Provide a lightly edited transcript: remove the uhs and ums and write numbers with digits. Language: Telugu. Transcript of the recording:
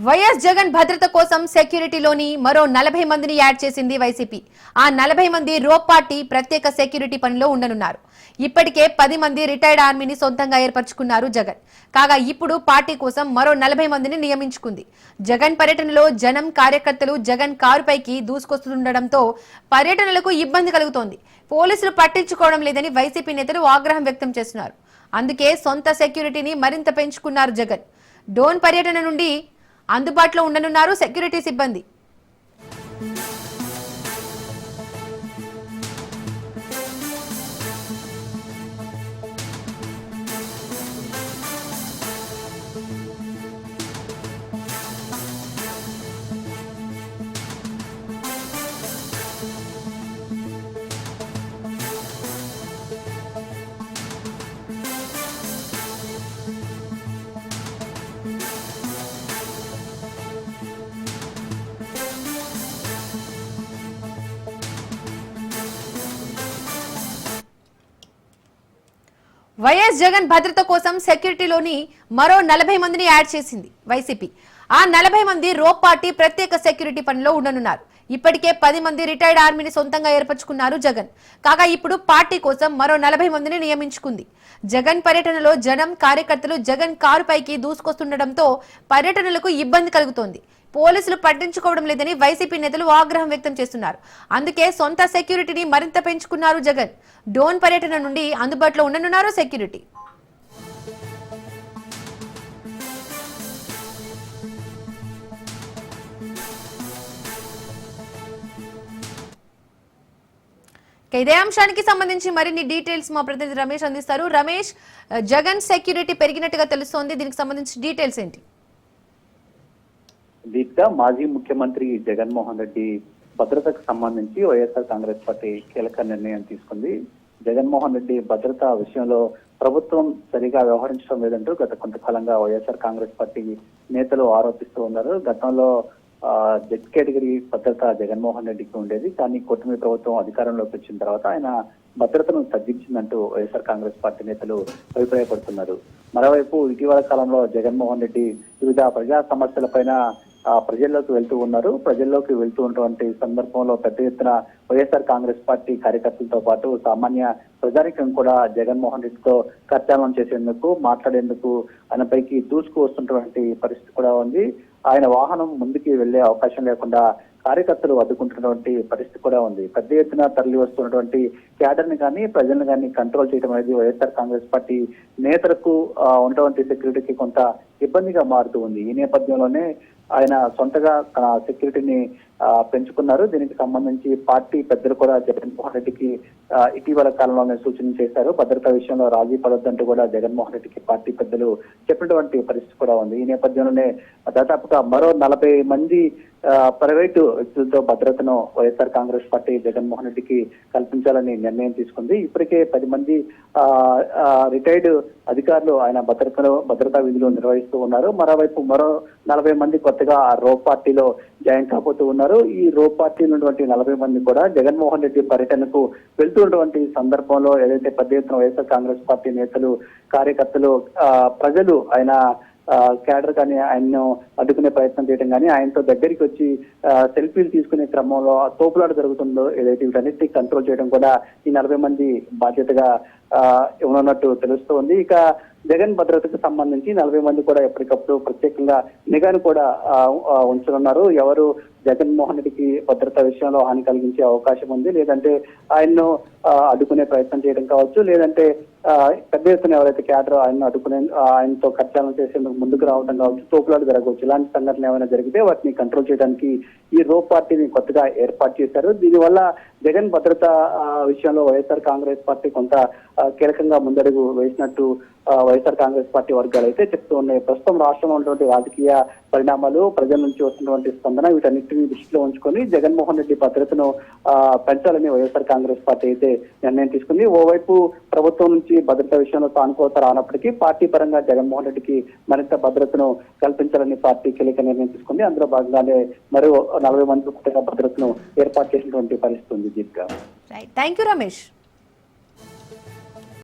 వైఎస్ జగన్ భద్రత కోసం సెక్యూరిటీలోని మరో 40 మందిని యాడ్ చేసింది వైసీపీ. ఆ 40 మంది రోప్ పార్టీ ప్రత్యేక సెక్యూరిటీ పనిలో ఉండనున్నారు. ఇప్పటికే 10 మంది రిటైర్డ్ ఆర్మీని సొంతంగా ఏర్పరచుకున్నారు జగన్. కాగా ఇప్పుడు పార్టీ కోసం మరో 40 మందిని నియమించుకుంది. జగన్ పర్యటనలో జనం కార్యకర్తలు జగన్ కారుపైకి దూసుకొస్తుండటంతో పర్యటనలకు ఇబ్బంది కలుగుతోంది. పోలీసులు పట్టించుకోవడం లేదని వైసీపీ నేతలు ఆగ్రహం వ్యక్తం చేస్తున్నారు. అందుకే సొంత సెక్యూరిటీని మరింత పెంచుకున్నారు జగన్. డోన్ పర్యటన నుండి అందుబాటులో ఉండనున్నారు సెక్యూరిటీ సిబ్బంది. వైఎస్ జగన్ భద్రత కోసం సెక్యూరిటీలోని మరో 40 మందిని యాడ్ చేసింది వైసీపీ. ఆ 40 మంది రోప్ పార్టీ ప్రత్యేక సెక్యూరిటీ పనిలో ఉండనున్నారు. ఇప్పటికే 10 మంది రిటైర్డ్ ఆర్మీని సొంతంగా ఏర్పరచుకున్నారు జగన్. కాగా ఇప్పుడు పార్టీ కోసం మరో 40 మందిని నియమించుకుంది. జగన్ పర్యటనలో జనం కార్యకర్తలు జగన్ కారుపైకి దూసుకొస్తుండటంతో పర్యటనలకు ఇబ్బంది కలుగుతోంది. పోలీసులు పట్టించుకోవడం లేదని వైసీపీ నేతలు ఆగ్రహం వ్యక్తం చేస్తున్నారు. అందుకే సొంత సెక్యూరిటీని మరింత పెంచుకున్నారు జగన్. డోన్ పర్యటన నుండి అందుబాటులో ఉండనున్నారు సెక్యూరిటీ. ఇదే అంశానికి సంబంధించి మరిన్ని డీటెయిల్స్ మా ప్రతినిధి రమేష్ అందిస్తారు. రమేష్, జగన్ సెక్యూరిటీ పెరిగినట్టుగా తెలుస్తోంది, దీనికి సంబంధించి డీటెయిల్స్ ఏంటి? దీక్ష మాజీ ముఖ్యమంత్రి జగన్మోహన్ రెడ్డి భద్రతకు సంబంధించి వైఎస్ఆర్ కాంగ్రెస్ పార్టీ కీలక నిర్ణయం తీసుకుంది. జగన్మోహన్ రెడ్డి భద్రత విషయంలో ప్రభుత్వం సరిగా వ్యవహరించడం లేదంటూ గత కొంతకాలంగా వైఎస్ఆర్ కాంగ్రెస్ పార్టీ నేతలు ఆరోపిస్తూ ఉన్నారు. గతంలో జెడ్ కేటగిరీ భద్రత జగన్మోహన్ రెడ్డికి ఉండేది, కానీ కూటమి ప్రభుత్వం అధికారంలోకి వచ్చిన తర్వాత ఆయన భద్రతను తగ్గించిందంటూ వైఎస్ఆర్ కాంగ్రెస్ పార్టీ నేతలు అభిప్రాయపడుతున్నారు. మరోవైపు ఇటీవల కాలంలో జగన్మోహన్ రెడ్డి వివిధ ప్రజా సమస్యలపైన ప్రజల్లోకి వెళ్తూ ఉన్నారు. ప్రజల్లోకి వెళ్తూ ఉన్నటువంటి సందర్భంలో పెద్ద ఎత్తున వైఎస్ఆర్ కాంగ్రెస్ పార్టీ కార్యకర్తలతో పాటు సామాన్య ప్రజానికం కూడా జగన్మోహన్ రెడ్డితో కర్తవ్యం చేసేందుకు మాట్లాడేందుకు ఆయనపైకి దూసుకు వస్తున్నటువంటి పరిస్థితి కూడా ఉంది. ఆయన వాహనం ముందుకి వెళ్లే అవకాశం లేకుండా కార్యకర్తలు అడ్డుకుంటున్నటువంటి పరిస్థితి కూడా ఉంది. పెద్ద ఎత్తున తరలి వస్తున్నటువంటి క్యాడర్ని కానీ ప్రజలను కానీ కంట్రోల్ చేయడం అనేది వైఎస్ఆర్ కాంగ్రెస్ పార్టీ నేతలకు ఉన్నటువంటి సెక్యూరిటీకి కొంత ఇబ్బందిగా మారుతూ ఉంది. ఈ నేపథ్యంలోనే ఆయన సొంతగా తన సెక్యూరిటీని పెంచుకున్నారు. దీనికి సంబంధించి పార్టీ పెద్దలు కూడా జగన్మోహన్ రెడ్డికి ఇటీవల కాలంలోనే సూచన చేశారు. భద్రతా విషయంలో రాజీ పడొద్దంటూ కూడా జగన్మోహన్ రెడ్డికి పార్టీ పెద్దలు చెప్పినటువంటి పరిస్థితి కూడా ఉంది. ఈ నేపథ్యంలోనే దాదాపుగా మరో 40 మంది ప్రైవేటు వ్యక్తులతో భద్రతను వైఎస్ఆర్ కాంగ్రెస్ పార్టీ జగన్మోహన్ రెడ్డికి కల్పించాలని నిర్ణయం తీసుకుంది. ఇప్పటికే 10 మంది రిటైర్డ్ అధికారులు ఆయన భద్రతా విధులు నిర్వహిస్తూ ఉన్నారు. మరోవైపు మరో 40 మంది కొత్తగా రోప్ పార్టీలో జాయిన్ కాబోతూ ఉన్నారు. ఈ రోప్ పార్టీ ఉన్నటువంటి 40 మంది కూడా జగన్మోహన్ రెడ్డి పర్యటనకు వెళ్తున్నటువంటి సందర్భంలో ఏదైతే పెద్ద ఎత్తున వైఎస్ఆర్ కాంగ్రెస్ పార్టీ నేతలు కార్యకర్తలు ప్రజలు ఆయన క్యాడర్ కానీ ఆయన్ను అడ్డుకునే ప్రయత్నం చేయడం కానీ ఆయనతో దగ్గరికి వచ్చి సెల్ఫీలు తీసుకునే క్రమంలో తోపులాట జరుగుతుందో ఏదైతే వీటన్నిటిని కంట్రోల్ చేయడం కూడా ఈ 40 మంది బాధ్యతగా ఉన్నట్టు తెలుస్తోంది. ఇక జగన్ భద్రతకు సంబంధించి 40 మంది కూడా ఎప్పటికప్పుడు ప్రత్యేకంగా నిఘాను కూడా ఉంచనున్నారు. ఎవరు జగన్మోహన్ రెడ్డికి భద్రతా విషయంలో హాని కలిగించే అవకాశం ఉంది, లేదంటే ఆయన్ను అడ్డుకునే ప్రయత్నం చేయడం కావచ్చు, లేదంటే పెద్ద ఎత్తున ఎవరైతే క్యాడర్ ఆయనతో కర్చాలను చేసేందుకు ముందుకు రావడం కావచ్చు, తోపులాట జరగవచ్చు. ఇలాంటి సంఘటనలు ఏమైనా జరిగితే వాటిని కంట్రోల్ చేయడానికి ఈ రోప్ పార్టీని కొత్తగా ఏర్పాటు చేశారు. దీనివల్ల జగన్ భద్రత విషయంలో వైఎస్ఆర్ కాంగ్రెస్ పార్టీ కొంత కీలకంగా ముందడుగు వేసినట్టు వైఎస్ఆర్ కాంగ్రెస్ పార్టీ వర్గాలు అయితే చెప్తూ ఉన్నాయి. ప్రస్తుతం రాష్ట్రంలో ఉన్నటువంటి రాజకీయ పరిణామాలు, ప్రజల నుంచి వస్తున్నటువంటి స్పందన వీటన్నిటిని దృష్టిలో ఉంచుకొని జగన్మోహన్ రెడ్డి భద్రతను పెంచాలని వైఎస్ఆర్ కాంగ్రెస్ పార్టీ అయితే నిర్ణయం తీసుకుంది. ఓవైపు ప్రభుత్వం నుంచి భద్రత విషయంలో సానుకూలత రానప్పటికీ పార్టీ పరంగా జగన్మోహన్ రెడ్డికి మరింత భద్రతను కల్పించాలని పార్టీ కీలక నిర్ణయం తీసుకుంది. అందులో భాగంగానే మరో 40 మంది కొత్తగా భద్రతను ఏర్పాటు చేసినటువంటి పరిస్థితి ఉంది. Thank you Ramesh.